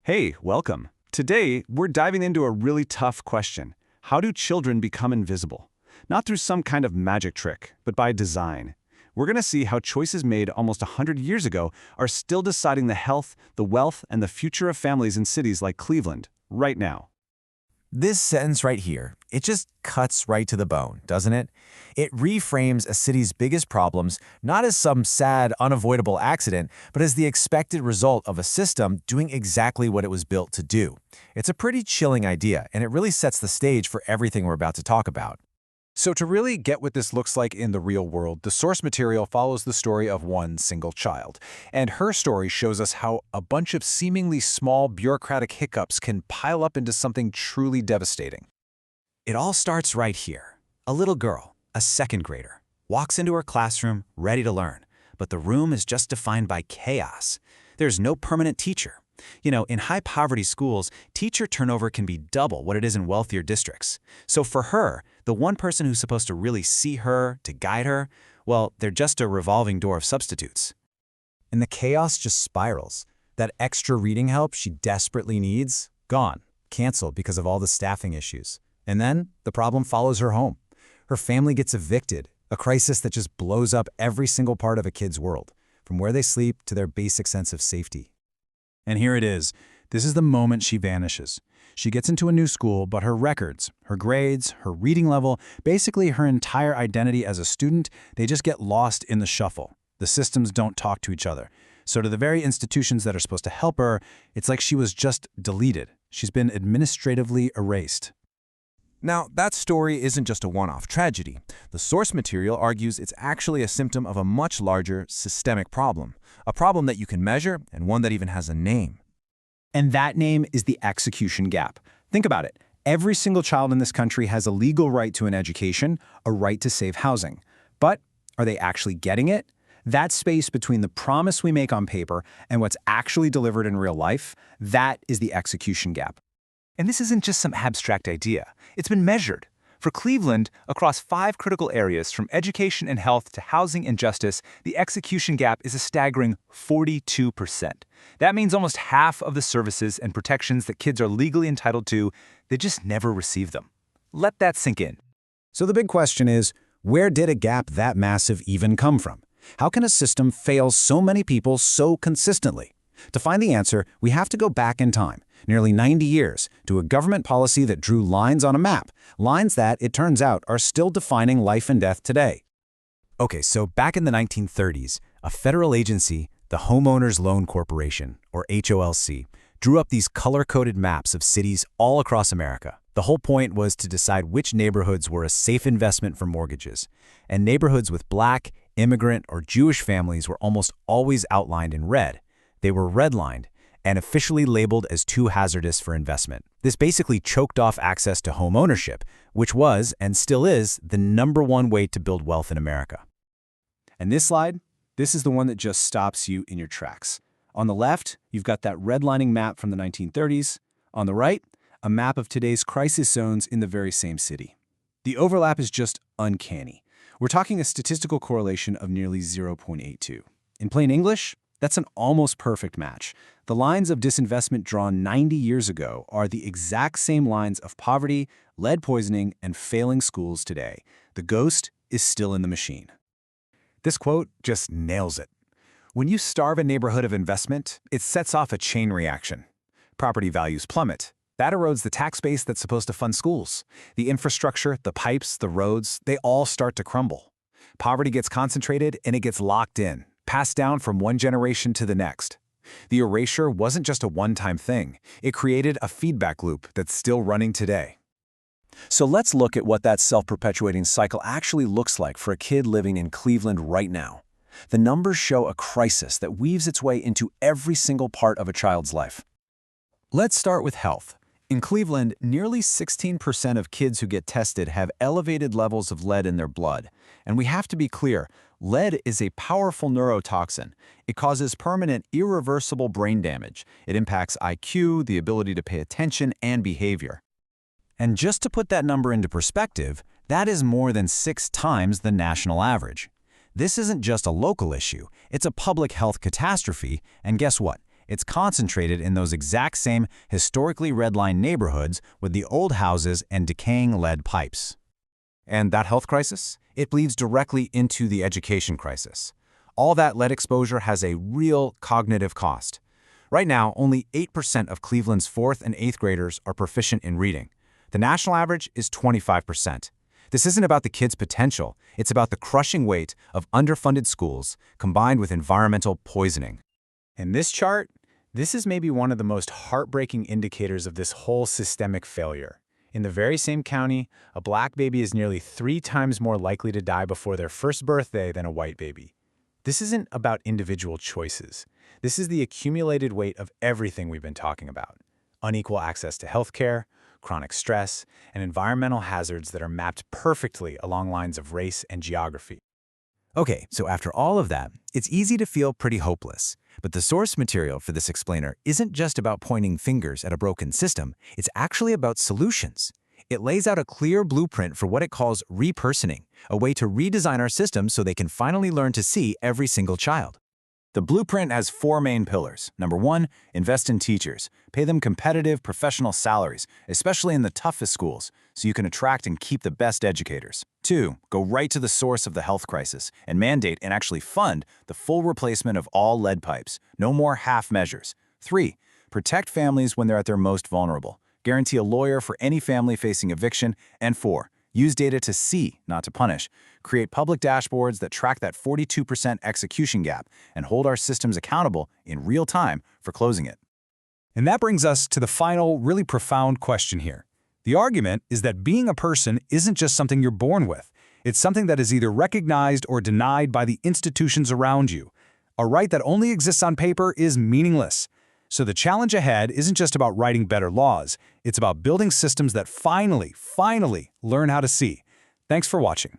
Hey, welcome. Today, we're diving into a really tough question. How do children become invisible? Not through some kind of magic trick, but by design. We're going to see how choices made almost 100 years ago are still deciding the health, the wealth, and the future of families in cities like Cleveland, right now. This sentence right here, it just cuts right to the bone, doesn't it? It reframes a city's biggest problems not as some sad, unavoidable accident, but as the expected result of a system doing exactly what it was built to do. It's a pretty chilling idea, and it really sets the stage for everything we're about to talk about. So to really get what this looks like in the real world, the source material follows the story of one single child. And her story shows us how a bunch of seemingly small bureaucratic hiccups can pile up into something truly devastating. It all starts right here. A little girl, a second grader, walks into her classroom ready to learn, but the room is just defined by chaos. There's no permanent teacher. You know, in high-poverty schools, teacher turnover can be double what it is in wealthier districts. So for her, the one person who's supposed to really see her, to guide her, well, they're just a revolving door of substitutes. And the chaos just spirals. That extra reading help she desperately needs, gone, canceled because of all the staffing issues. And then the problem follows her home. Her family gets evicted, a crisis that just blows up every single part of a kid's world, from where they sleep to their basic sense of safety. And here it is. This is the moment she vanishes. She gets into a new school, but her records, her grades, her reading level, basically her entire identity as a student, they just get lost in the shuffle. The systems don't talk to each other. So to the very institutions that are supposed to help her, it's like she was just deleted. She's been administratively erased. Now, that story isn't just a one-off tragedy. The source material argues it's actually a symptom of a much larger, systemic problem. A problem that you can measure, and one that even has a name. And that name is the execution gap. Think about it. Every single child in this country has a legal right to an education, a right to safe housing. But are they actually getting it? That space between the promise we make on paper and what's actually delivered in real life, that is the execution gap. And this isn't just some abstract idea. It's been measured. For Cleveland, across 5 critical areas from education and health to housing and justice, the execution gap is a staggering 42%. That means almost half of the services and protections that kids are legally entitled to, they just never receive them. Let that sink in. So the big question is, where did a gap that massive even come from? How can a system fail so many people so consistently? To find the answer, we have to go back in time, nearly 90 years, to a government policy that drew lines on a map, lines that, it turns out, are still defining life and death today. Okay, so back in the 1930s, a federal agency, the Homeowners Loan Corporation, or HOLC, drew up these color-coded maps of cities all across America. The whole point was to decide which neighborhoods were a safe investment for mortgages, and neighborhoods with Black, immigrant, or Jewish families were almost always outlined in red. They were redlined and officially labeled as too hazardous for investment. This basically choked off access to home ownership, which was, and still is, the #1 way to build wealth in America. And this slide, this is the one that just stops you in your tracks. On the left, you've got that redlining map from the 1930s. On the right, a map of today's crisis zones in the very same city. The overlap is just uncanny. We're talking a statistical correlation of nearly 0.82. In plain English, that's an almost perfect match. The lines of disinvestment drawn 90 years ago are the exact same lines of poverty, lead poisoning, and failing schools today. The ghost is still in the machine. This quote just nails it. When you starve a neighborhood of investment, it sets off a chain reaction. Property values plummet. That erodes the tax base that's supposed to fund schools. The infrastructure, the pipes, the roads, they all start to crumble. Poverty gets concentrated and it gets locked in, passed down from one generation to the next. The erasure wasn't just a one-time thing. It created a feedback loop that's still running today. So let's look at what that self-perpetuating cycle actually looks like for a kid living in Cleveland right now. The numbers show a crisis that weaves its way into every single part of a child's life. Let's start with health. In Cleveland, nearly 16% of kids who get tested have elevated levels of lead in their blood. And we have to be clear, lead is a powerful neurotoxin. It causes permanent, irreversible brain damage. It impacts IQ, the ability to pay attention, and behavior. And just to put that number into perspective, that is more than 6 times the national average. This isn't just a local issue, it's a public health catastrophe, and guess what? It's concentrated in those exact same historically redlined neighborhoods with the old houses and decaying lead pipes. And that health crisis? It bleeds directly into the education crisis. All that lead exposure has a real cognitive cost. Right now, only 8% of Cleveland's 4th and 8th graders are proficient in reading. The national average is 25%. This isn't about the kids' potential, it's about the crushing weight of underfunded schools combined with environmental poisoning. In this chart, this is maybe one of the most heartbreaking indicators of this whole systemic failure. In the very same county, a black baby is nearly 3 times more likely to die before their first birthday than a white baby. This isn't about individual choices. This is the accumulated weight of everything we've been talking about. Unequal access to healthcare, chronic stress, and environmental hazards that are mapped perfectly along lines of race and geography. Okay, so after all of that, it's easy to feel pretty hopeless. But the source material for this explainer isn't just about pointing fingers at a broken system, it's actually about solutions. It lays out a clear blueprint for what it calls repersoning, a way to redesign our systems so they can finally learn to see every single child. The blueprint has 4 main pillars. Number 1, invest in teachers. Pay them competitive professional salaries, especially in the toughest schools, so you can attract and keep the best educators. 2, go right to the source of the health crisis and mandate and actually fund the full replacement of all lead pipes. No more half measures. 3, protect families when they're at their most vulnerable. Guarantee a lawyer for any family facing eviction. And 4, use data to see, not to punish. Create public dashboards that track that 42% execution gap and hold our systems accountable in real time for closing it. And that brings us to the final, really profound question here. The argument is that being a person isn't just something you're born with. It's something that is either recognized or denied by the institutions around you. A right that only exists on paper is meaningless. So the challenge ahead isn't just about writing better laws. It's about building systems that finally learn how to see. Thanks for watching.